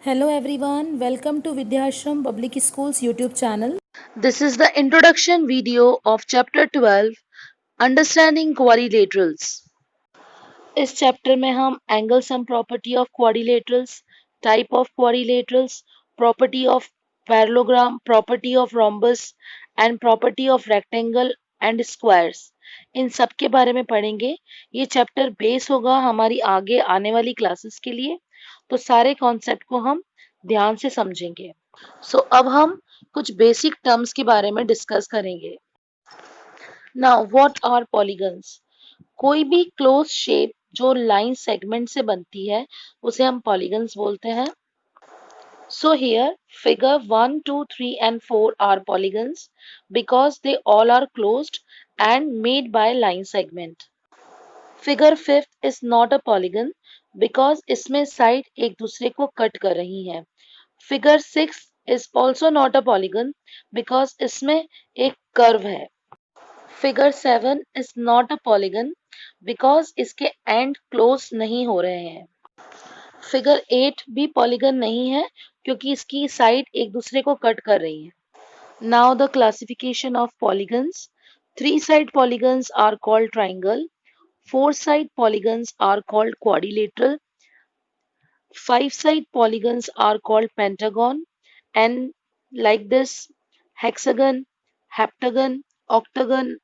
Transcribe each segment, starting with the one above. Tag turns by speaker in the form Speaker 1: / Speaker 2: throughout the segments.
Speaker 1: Hello everyone, welcome to Vidyashram Public Schools YouTube channel.
Speaker 2: This is the introduction video of chapter 12 Understanding Quadrilaterals. इस chapter में हम angle sum property of quadrilaterals, type of quadrilaterals, property of parallelogram, property of rhombus and property of rectangle and squares, इन सब के बारे में पढ़ेंगे। ये चैप्टर बेस होगा हमारी आगे आने वाली क्लासेस के लिए, तो सारे कॉन्सेप्ट को हम ध्यान से समझेंगे। अब हम कुछ बेसिक टर्म्स के बारे में डिस्कस करेंगे। Now what are polygons? कोई भी क्लोज शेप जो लाइन सेगमेंट से बनती है उसे हम पॉलीगन्स बोलते हैं। So here figure 1, 2, 3 and 4 are polygons because they all are closed and made by line segment. Figure 5 is not a polygon because इसमें साइड एक दूसरे को कट कर रही हैं। Figure 6 is also not a polygon because इसमें एक curve है। Figure 7 is not a polygon because इसके एंड क्लोज नहीं हो रहे हैं। फिगर 8 भी पॉलीगन नहीं है क्योंकि इसकी साइड एक दूसरे को कट कर रही है। Now the classification of polygons. 3 side polygons are called triangle, 4 side polygons are called quadrilateral, 5 side polygons are called pentagon and like this hexagon, heptagon, octagon,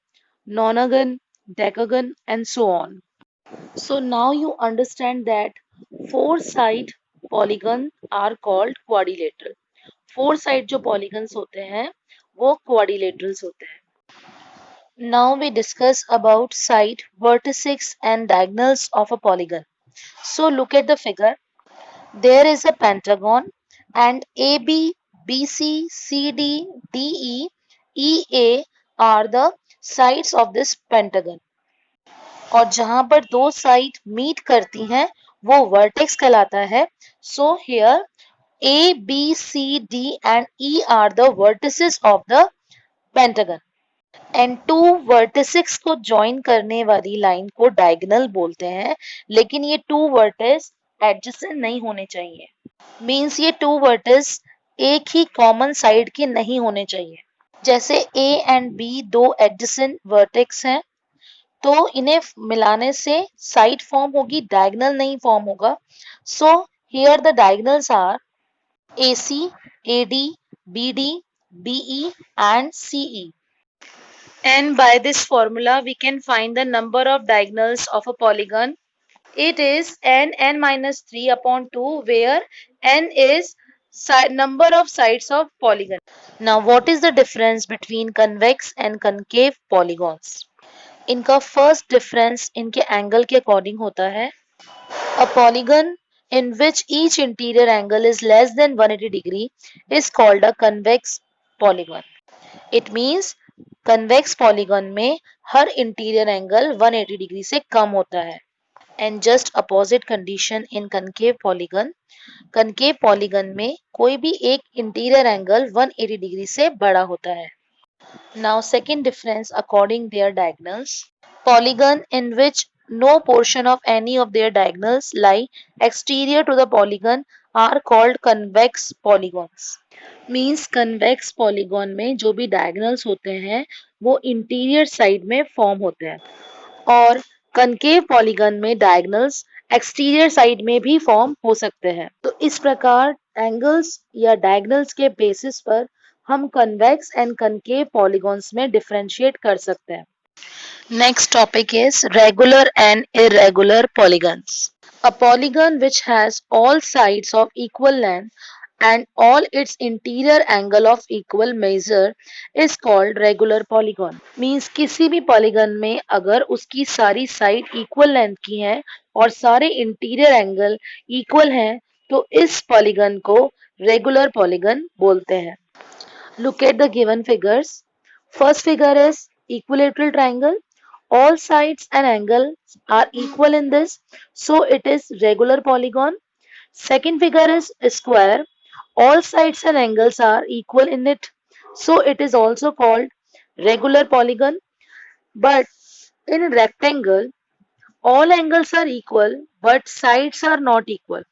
Speaker 2: nonagon, decagon and so on. So now you understand that 4 side polygon are called quadrilateral. 4 side जो polygons होते हैं वो quadrilaterals होते हैं. Now we discuss about side, vertices and diagonals of a polygon. So look at the figure. There is a pentagon and AB, BC, CD, DE, EA are the sides of this pentagon. और जहां पर दो side meet करती हैं वो vertex कहलाता है। So here A B C D and E are the vertices of the pentagon and two vertices को ज्वाइन करने वाली लाइन को डायगोनल बोलते हैं, लेकिन ये टू वर्टेस एडजेसेंट नहीं होने चाहिए। मींस ये टू वर्टिस एक ही कॉमन साइड के नहीं होने चाहिए। जैसे ए एंड बी दो एडजेसेंट वर्टेक्स हैं तो इन्हें मिलाने से साइड फॉर्म होगी, डायगोनल नहीं फॉर्म होगा। So here the diagonals are AC, AD, BD, BE and CE. And by this formula we can find the number of diagonals of a polygon. It is n minus 3 upon 2 where n is number of sides of polygon. Now what is the difference between convex and concave polygons? इनका first difference इनके angle के according होता है। A polygon in which each interior angle is less than 180 degree is called a convex polygon. It means convex polygon में हर interior angle 180 degree से कम होता है। And just opposite condition in concave polygon. concave polygon में कोई भी एक interior angle 180 degree से बड़ा होता है। Now second difference according their diagonals. Polygon in which no portion of any of their diagonals lie exterior to the polygon are called convex polygons. Means convex polygon में जो भी diagonals होते हैं वो interior side में form होते हैं और concave polygon में diagonals exterior side में भी form हो सकते हैं। तो इस प्रकार angles या diagonals के basis पर हम convex and concave polygons में differentiate कर सकते हैं। Next topic is regular and irregular polygons. A polygon which has all sides of equal length and all its interior angle of equal measure is called regular polygon. Means किसी भी polygon में अगर उसकी सारी side equal length की हैं और सारे interior angle equal हैं तो इस polygon को regular polygon बोलते हैं। Look at the given figures. First figure is equilateral triangle. All sides and angles are equal in this, so it is regular polygon. Second figure is a square. All sides and angles are equal in it, so it is also called regular polygon. But in rectangle, all angles are equal, but sides are not equal.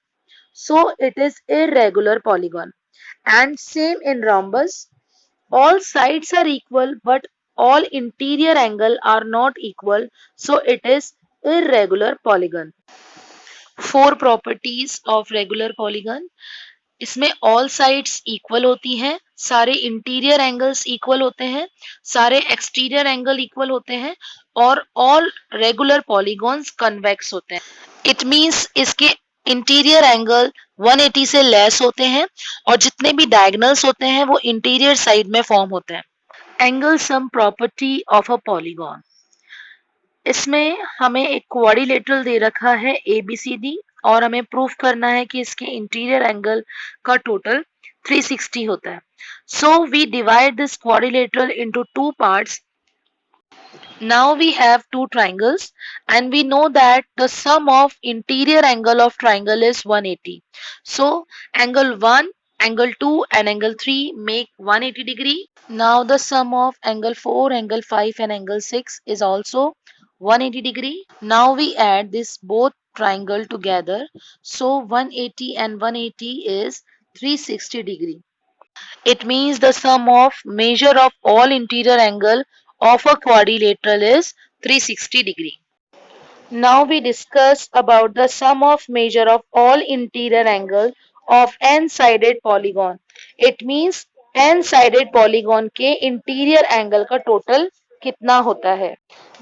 Speaker 2: so it is irregular polygon. And same in rhombus, all sides are equal but all interior angle are not equal, so it is irregular polygon. Four properties of regular polygon. इसमें all sides equal होती हैं, सारे interior angles equal होते हैं, सारे exterior angle equal होते हैं और ऑल रेगुलर पॉलीगॉन्स कन्वेक्स होते हैं. इट मींस इसके इंटीरियर एंगल 180 से लेस होते हैं और जितने भी डायगोनल्स होते हैं वो इंटीरियर साइड में फॉर्म होते हैं. Angle sum property of a polygon. इसमें हमें एक क्वाड्रिलेटरल दे रखा है ABCD और हमें प्रूफ करना है कि इसके इंटीरियर एंगल का टोटल 360 होता है. So we divide this quadrilateral into two parts. Now we have two triangles and we know that the sum of interior angle of triangle is 180. So angle 1, angle 2 and angle 3 make 180 degree. Now the sum of angle 4, angle 5 and angle 6 is also 180 degree. Now we add this both triangle together. So 180 and 180 is 360 degree. It means the sum of measure of all interior angle of a quadrilateral is 360 degree. Now we discuss about the sum of measure of all interior angle of n-sided polygon. It means n-sided polygon के interior angle का total कितना होता है.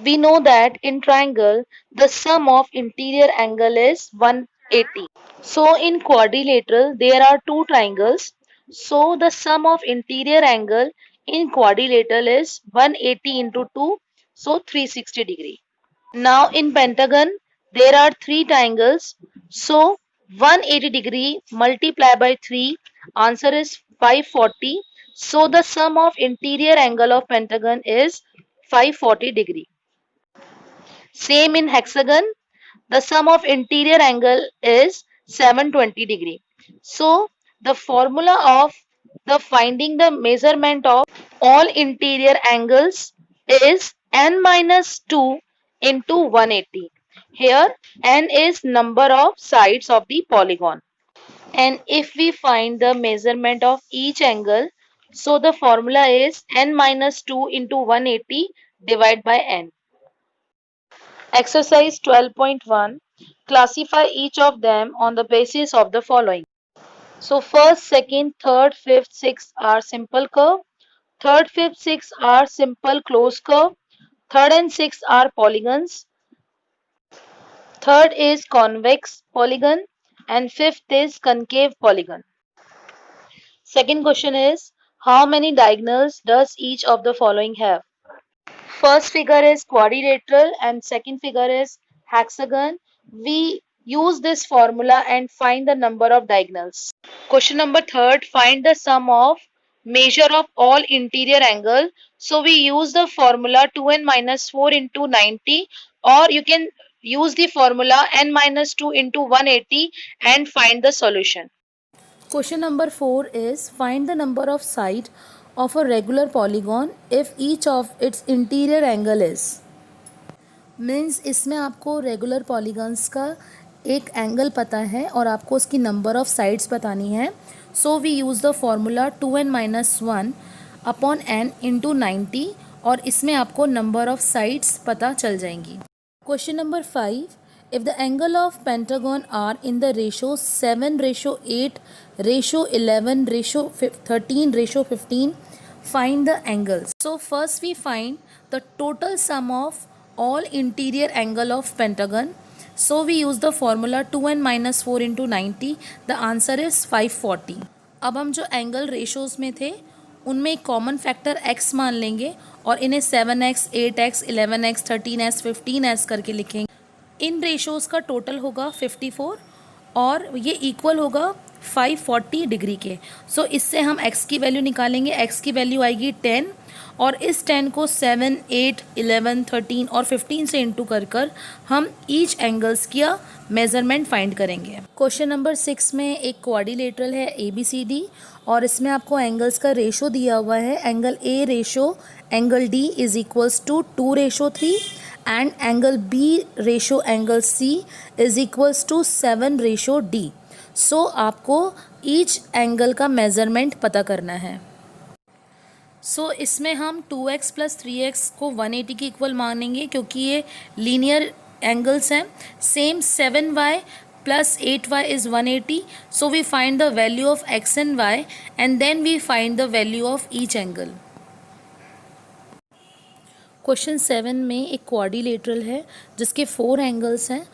Speaker 2: We know that in triangle the sum of interior angle is 180. So in quadrilateral there are two triangles. So the sum of interior angle in quadrilateral is 180 into 2, so 360 degree. Now in pentagon there are three triangles, so 180 degree multiplied by 3, answer is 540. So the sum of interior angle of pentagon is 540 degree. Same in hexagon, the sum of interior angle is 720 degree. So the formula of the finding the measurement of all interior angles is n minus 2 into 180. Here n is number of sides of the polygon. And if we find the measurement of each angle, so the formula is n minus 2 into 180 divided by n. Exercise 12.1. Classify each of them on the basis of the following. So first, second, third, fifth, sixth are simple curve. Third, fifth, sixth are simple closed curve. Third and sixth are polygons. Third is convex polygon and fifth is concave polygon. Second question is, how many diagonals does each of the following have? First figure is quadrilateral and second figure is hexagon. We use this formula and find the number of diagonals. Question number third, find the sum of measure of all interior angle. So we use the formula 2n minus 4 into 90, or you can use the formula n minus 2 into 180 and find the solution.
Speaker 1: Question number 4 is find the number of sides of a regular polygon if each of its interior angle is. Means इसमें आपको regular polygons का एक angle पता है और आपको उसकी number of sides बतानी है. So we use the formula 2n minus 1 upon n into 90 और इसमें आपको नंबर ऑफ साइड्स पता चल जाएंगी. Question number 5. If the angle of pentagon are in the ratio 7:8 ratio 11 ratio 13 ratio 15, find the angles. So first we find the total sum of all interior angle of pentagon. So we use the formula 2n minus 4 into 90. The answer is 540. अब हम जो angle ratios में थे उनमें एक common factor x मान लेंगे और इन्हें 7x, 8x, 11x, 13s, 15s करके लिखेंगे. इन रेशोज़ का टोटल होगा 54 और ये इक्वल होगा 540 डिग्री के. सो इससे हम x की वैल्यू निकालेंगे. x की वैल्यू आएगी 10 और इस 10 को 7, 8, 11, 13 और 15 से इंटू कर हम ईच एंगल्स का मेज़रमेंट फाइंड करेंगे. क्वेश्चन नंबर 6 में एक क्वाड्रिलेटरल है ABCD और इसमें आपको एंगल्स का रेशो दिया हुआ है. Angle A ratio angle D is equals to 2:3 and angle B ratio angle C is equals to 7:D. सो आपको ईच एंगल का मेज़रमेंट पता करना है। सो इसमें हम 2x प्लस 3x को 180 के इक्वल मानेंगे क्योंकि ये लीनियर एंगल्स हैं। Same 7y plus 8y is 180, so we find the value of x and y and then we find the value of each angle. Question 7 में एक क्वाड्रिलेटरल है जिसके 4 एंगल्स हैं।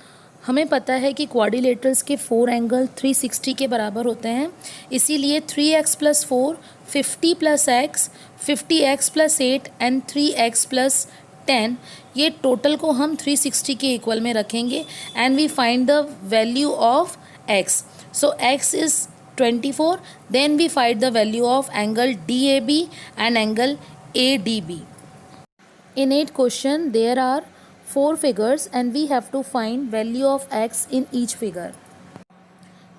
Speaker 1: हमें पता है कि क्वाड्रिलेटरल्स के 4 एंगल 360 के बराबर होते हैं, इसीलिए 3x plus 4, 50 plus x, 50x plus 8 and 3x plus 10, ये टोटल को हम 360 के इक्वल में रखेंगे and we find the value of x। So x is 24, then we find the value of angle DAB and angle ADB। In 8 question there are 4 figures and we have to find value of x in each figure.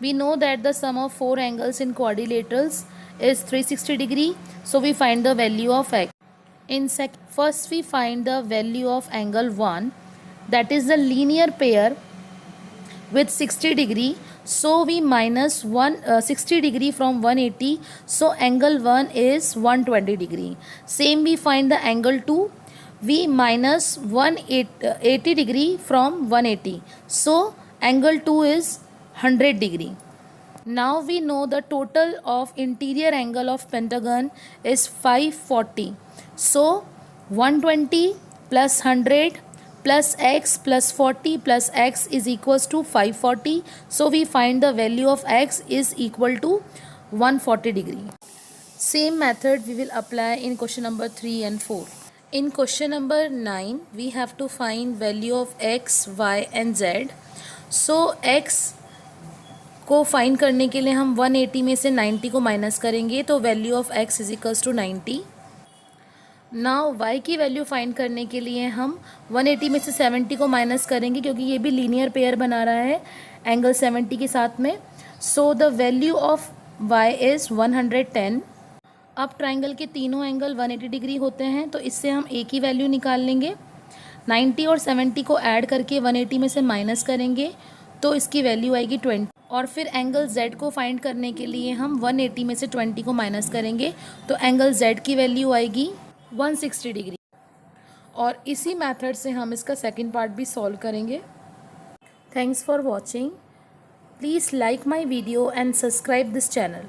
Speaker 1: We know that the sum of 4 angles in quadrilaterals is 360 degree, so we find the value of x. First we find the value of angle 1, that is the linear pair with 60 degree, so we minus 60 degree from 180, so angle 1 is 120 degree. Same we find the angle 2, we minus 180 degree from 180, so angle 2 is 100 degree. Now we know the total of interior angle of pentagon is 540, so 120 plus 100 plus x plus 40 plus x is equals to 540, so we find the value of x is equal to 140 degree. Same method we will apply in question number 3 and 4. In question number 9 we have to find value of x, y and z. So x को find करने के लिए हम 180 में से 90 को minus करेंगे, तो value of x is equals to 90। Now y की वैल्यू फाइंड करने के लिए हम 180 में से 70 को माइनस करेंगे क्योंकि ये भी लीनियर पेयर बना रहा है एंगल 70 के साथ में। So the value of y is 110। अब ट्राइंगल के तीनों एंगल 180 डिग्री होते हैं, तो इससे हम एक ही वैल्यू निकाल लेंगे। 90 और 70 को ऐड करके 180 में से माइनस करेंगे तो इसकी वैल्यू आएगी 20। और फिर एंगल Z को फाइंड करने के लिए हम 180 में से 20 को माइनस करेंगे तो एंगल Z की वैल्यू आएगी 160 डिग्री। और इसी मेथड से हम इसका सेकंड पार्ट भी सॉल्व करेंगे। Thanks for watching. Please like my video and subscribe this channel.